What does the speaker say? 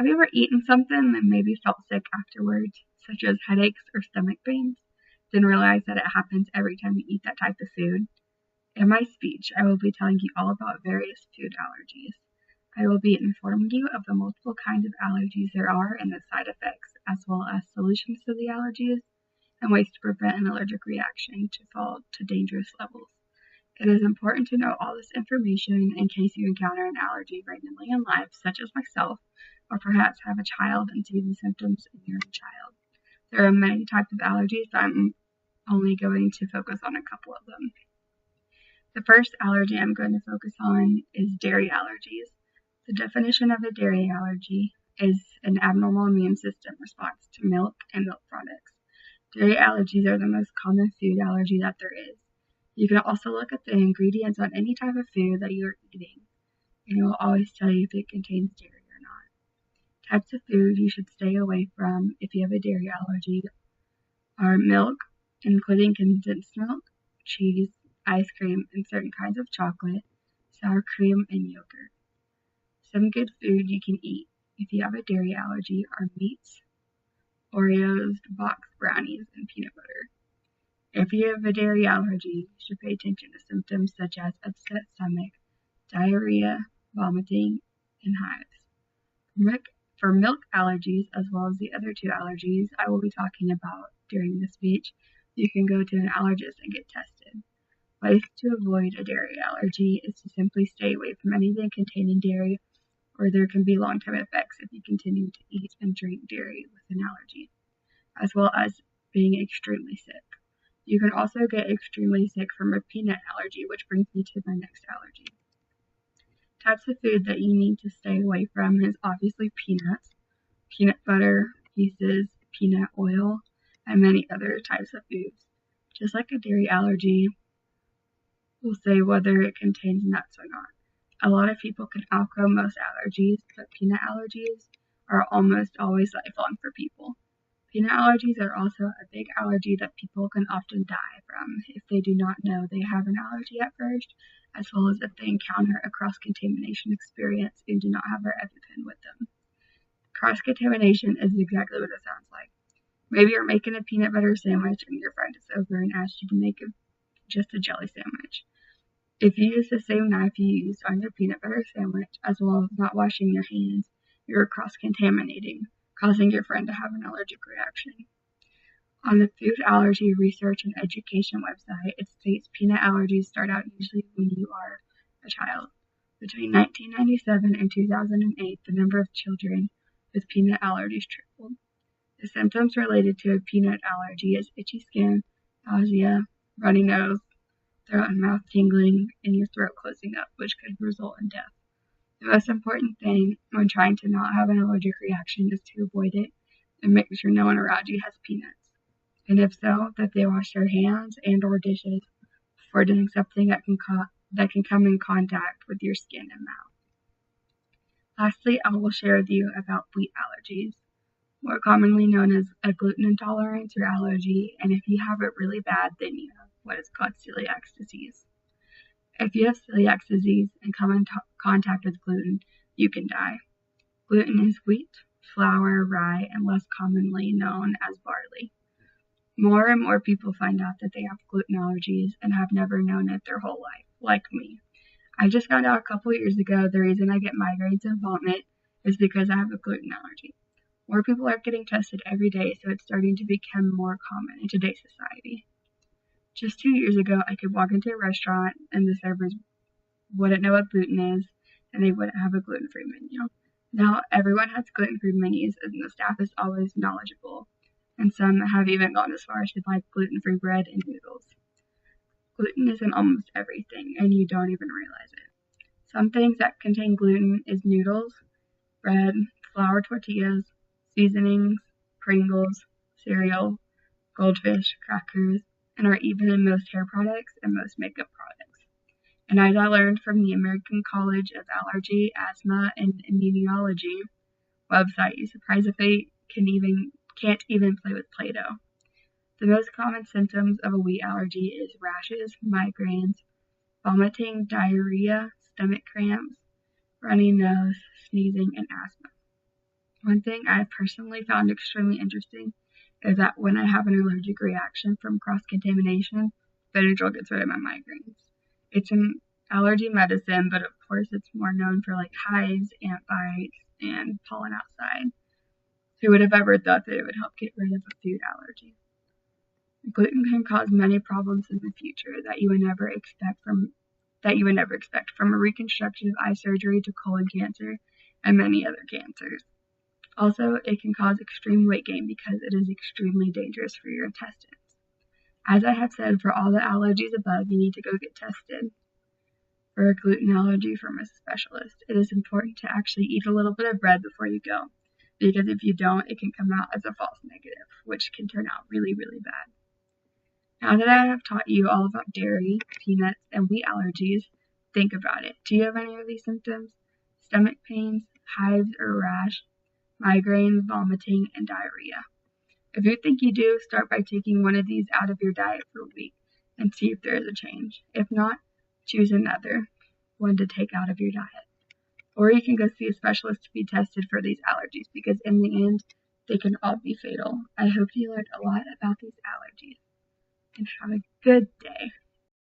Have you ever eaten something and maybe felt sick afterwards, such as headaches or stomach pains? Didn't realize that it happens every time you eat that type of food? In my speech, I will be telling you all about various food allergies. I will be informing you of the multiple kinds of allergies there are and the side effects, as well as solutions to the allergies and ways to prevent an allergic reaction to fall to dangerous levels. It is important to know all this information in case you encounter an allergy randomly in life, such as myself, or perhaps have a child and see the symptoms in your child. There are many types of allergies, but I'm only going to focus on a couple of them. The first allergy I'm going to focus on is dairy allergies. The definition of a dairy allergy is an abnormal immune system response to milk and milk products. Dairy allergies are the most common food allergy that there is. You can also look at the ingredients on any type of food that you're eating, and it will always tell you if it contains dairy or not. Types of food you should stay away from if you have a dairy allergy are milk, including condensed milk, cheese, ice cream, and certain kinds of chocolate, sour cream, and yogurt. Some good food you can eat if you have a dairy allergy are meats, Oreos, box brownies, and peanut butter. If you have a dairy allergy, you should pay attention to symptoms such as upset stomach, diarrhea, vomiting, and hives. For milk allergies, as well as the other two allergies I will be talking about during this speech, you can go to an allergist and get tested. Ways to avoid a dairy allergy is to simply stay away from anything containing dairy, or there can be long-term effects if you continue to eat and drink dairy with an allergy, as well as being extremely sick. You can also get extremely sick from a peanut allergy, which brings me to my next allergy. Types of food that you need to stay away from is obviously peanuts, peanut butter, pieces, peanut oil, and many other types of foods. Just like a dairy allergy, we'll say whether it contains nuts or not. A lot of people can outgrow most allergies, but peanut allergies are almost always lifelong for people. Peanut allergies are also a big allergy that people can often die from if they do not know they have an allergy at first, as well as if they encounter a cross-contamination experience and do not have their EpiPen with them. Cross-contamination is exactly what it sounds like. Maybe you're making a peanut butter sandwich and your friend is over and asks you to make just a jelly sandwich. If you use the same knife you used on your peanut butter sandwich, as well as not washing your hands, you're cross-contaminating, causing your friend to have an allergic reaction. On the Food Allergy Research and Education website, it states peanut allergies start out usually when you are a child. Between 1997 and 2008, the number of children with peanut allergies tripled. The symptoms related to a peanut allergy is itchy skin, nausea, runny nose, throat and mouth tingling, and your throat closing up, which could result in death. The most important thing when trying to not have an allergic reaction is to avoid it and make sure no one around you has peanuts. And if so, that they wash their hands and or dishes before doing something that can come in contact with your skin and mouth. Lastly, I will share with you about wheat allergies, more commonly known as a gluten intolerance or allergy, and if you have it really bad, then you have what is called celiac disease. If you have celiac disease and come in contact with gluten, you can die. Gluten is wheat, flour, rye, and less commonly known as barley. More and more people find out that they have gluten allergies and have never known it their whole life, like me. I just found out a couple years ago the reason I get migraines and vomit is because I have a gluten allergy. More people are getting tested every day, so it's starting to become more common in today's society. Just 2 years ago, I could walk into a restaurant and the servers wouldn't know what gluten is, and they wouldn't have a gluten-free menu. Now, everyone has gluten-free menus, and the staff is always knowledgeable, and some have even gone as far as to buy gluten-free bread and noodles. Gluten is in almost everything, and you don't even realize it. Some things that contain gluten is noodles, bread, flour tortillas, seasonings, Pringles, cereal, goldfish, crackers, and are even in most hair products and most makeup products. And as I learned from the American College of Allergy, Asthma, and Immunology website, you're surprised if they can't even play with Play-Doh. The most common symptoms of a wheat allergy is rashes, migraines, vomiting, diarrhea, stomach cramps, runny nose, sneezing, and asthma. One thing I personally found extremely interesting is that when I have an allergic reaction from cross-contamination, Benadryl gets rid of my migraines. It's an allergy medicine, but of course it's more known for like hives, ant bites, and pollen outside. Who would have ever thought that it would help get rid of a food allergy? Gluten can cause many problems in the future that you would never expect from a reconstructive eye surgery to colon cancer and many other cancers. Also, it can cause extreme weight gain because it is extremely dangerous for your intestines. As I have said, for all the allergies above, you need to go get tested for a gluten allergy from a specialist. It is important to actually eat a little bit of bread before you go, because if you don't, it can come out as a false negative, which can turn out really, really bad. Now that I have taught you all about dairy, peanuts, and wheat allergies, think about it. Do you have any of these symptoms? Stomach pains, hives or rash, migraines, vomiting, and diarrhea. If you think you do, start by taking one of these out of your diet for a week and see if there is a change. If not, choose another one to take out of your diet. Or you can go see a specialist to be tested for these allergies because in the end, they can all be fatal. I hope you learned a lot about these allergies and have a good day.